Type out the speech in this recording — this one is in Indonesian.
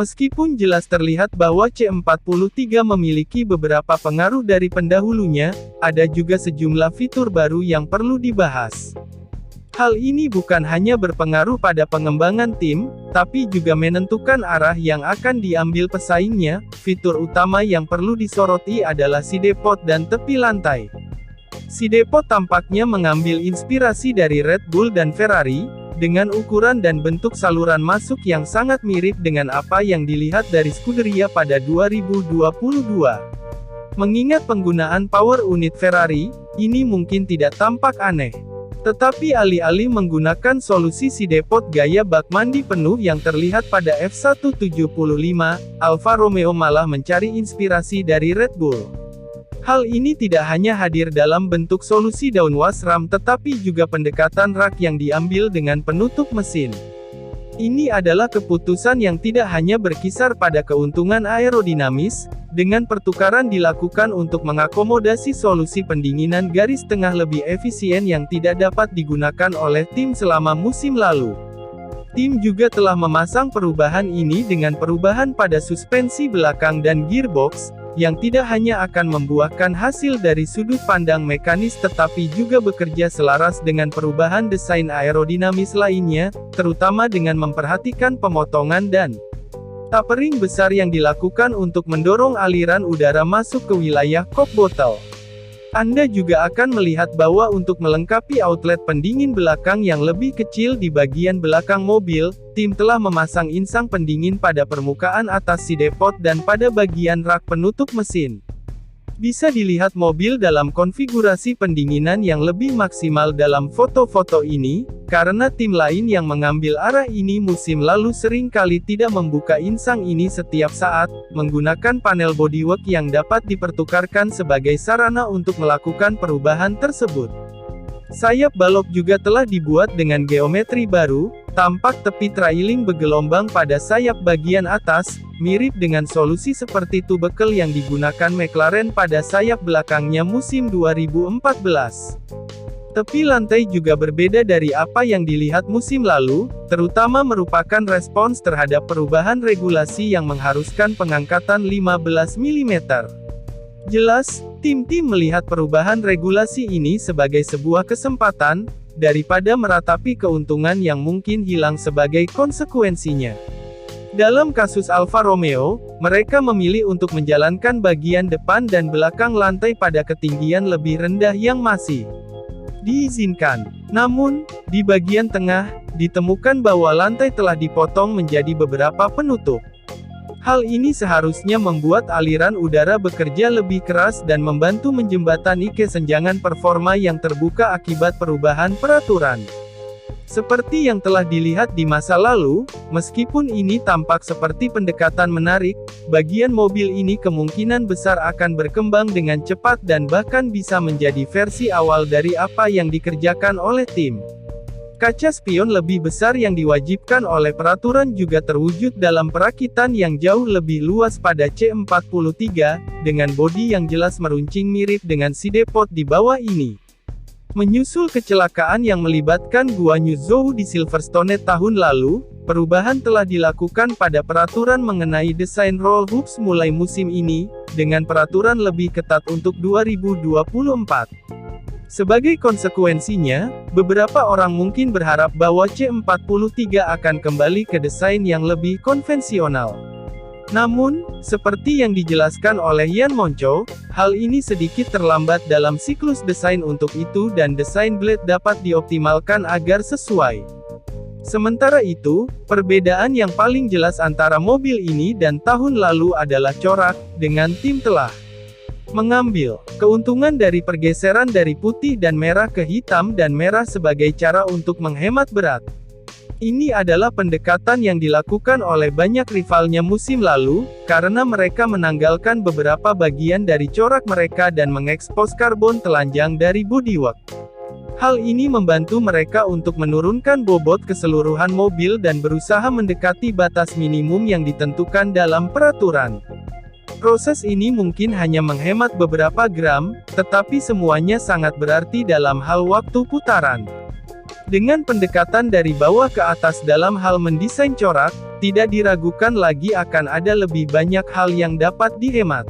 Meskipun jelas terlihat bahwa C43 memiliki beberapa pengaruh dari pendahulunya, ada juga sejumlah fitur baru yang perlu dibahas. Hal ini bukan hanya berpengaruh pada pengembangan tim, tapi juga menentukan arah yang akan diambil pesaingnya. Fitur utama yang perlu disoroti adalah sidepot dan tepi lantai. Sidepot tampaknya mengambil inspirasi dari Red Bull dan Ferrari, dengan ukuran dan bentuk saluran masuk yang sangat mirip dengan apa yang dilihat dari Scuderia pada 2022. Mengingat penggunaan power unit Ferrari, ini mungkin tidak tampak aneh. Tetapi alih-alih menggunakan solusi sidepot gaya bak mandi penuh yang terlihat pada F175, Alfa Romeo malah mencari inspirasi dari Red Bull. Hal ini tidak hanya hadir dalam bentuk solusi downwash ram tetapi juga pendekatan rak yang diambil dengan penutup mesin. Ini adalah keputusan yang tidak hanya berkisar pada keuntungan aerodinamis, dengan pertukaran dilakukan untuk mengakomodasi solusi pendinginan garis tengah lebih efisien yang tidak dapat digunakan oleh tim selama musim lalu. Tim juga telah memasang perubahan ini dengan perubahan pada suspensi belakang dan gearbox, yang tidak hanya akan membuahkan hasil dari sudut pandang mekanis tetapi juga bekerja selaras dengan perubahan desain aerodinamis lainnya, terutama dengan memperhatikan pemotongan dan tapering besar yang dilakukan untuk mendorong aliran udara masuk ke wilayah kop botol. Anda juga akan melihat bahwa untuk melengkapi outlet pendingin belakang yang lebih kecil di bagian belakang mobil, tim telah memasang insang pendingin pada permukaan atas sidepot dan pada bagian rak penutup mesin. Bisa dilihat mobil dalam konfigurasi pendinginan yang lebih maksimal dalam foto-foto ini, karena tim lain yang mengambil arah ini musim lalu sering kali tidak membuka insang ini setiap saat, menggunakan panel bodywork yang dapat dipertukarkan sebagai sarana untuk melakukan perubahan tersebut. Sayap balok juga telah dibuat dengan geometri baru, tampak tepi trailing bergelombang pada sayap bagian atas, mirip dengan solusi seperti tubekel yang digunakan McLaren pada sayap belakangnya musim 2014. Tepi lantai juga berbeda dari apa yang dilihat musim lalu, terutama merupakan respons terhadap perubahan regulasi yang mengharuskan pengangkatan 15 mm. Jelas, tim-tim melihat perubahan regulasi ini sebagai sebuah kesempatan, daripada meratapi keuntungan yang mungkin hilang sebagai konsekuensinya. Dalam kasus Alfa Romeo, mereka memilih untuk menjalankan bagian depan dan belakang lantai pada ketinggian lebih rendah yang masih diizinkan. Namun, di bagian tengah, ditemukan bahwa lantai telah dipotong menjadi beberapa penutup. Hal ini seharusnya membuat aliran udara bekerja lebih keras dan membantu menjembatani kesenjangan performa yang terbuka akibat perubahan peraturan. Seperti yang telah dilihat di masa lalu, meskipun ini tampak seperti pendekatan menarik, bagian mobil ini kemungkinan besar akan berkembang dengan cepat dan bahkan bisa menjadi versi awal dari apa yang dikerjakan oleh tim. Kaca spion lebih besar yang diwajibkan oleh peraturan juga terwujud dalam perakitan yang jauh lebih luas pada C43, dengan bodi yang jelas meruncing mirip dengan sidepot di bawah ini. Menyusul kecelakaan yang melibatkan Guanyu Zhou di Silverstone tahun lalu, perubahan telah dilakukan pada peraturan mengenai desain roll hoops mulai musim ini, dengan peraturan lebih ketat untuk 2024. Sebagai konsekuensinya, beberapa orang mungkin berharap bahwa C43 akan kembali ke desain yang lebih konvensional. Namun, seperti yang dijelaskan oleh Yan Moncho, hal ini sedikit terlambat dalam siklus desain untuk itu dan desain blade dapat dioptimalkan agar sesuai. Sementara itu, perbedaan yang paling jelas antara mobil ini dan tahun lalu adalah corak, dengan tim telah mengambil keuntungan dari pergeseran dari putih dan merah ke hitam dan merah sebagai cara untuk menghemat berat. Ini adalah pendekatan yang dilakukan oleh banyak rivalnya musim lalu, karena mereka menanggalkan beberapa bagian dari corak mereka dan mengekspos karbon telanjang dari bodywork. Hal ini membantu mereka untuk menurunkan bobot keseluruhan mobil dan berusaha mendekati batas minimum yang ditentukan dalam peraturan. Proses ini mungkin hanya menghemat beberapa gram, tetapi semuanya sangat berarti dalam hal waktu putaran. Dengan pendekatan dari bawah ke atas dalam hal mendesain corak, Tidak diragukan lagi akan ada lebih banyak hal yang dapat dihemat.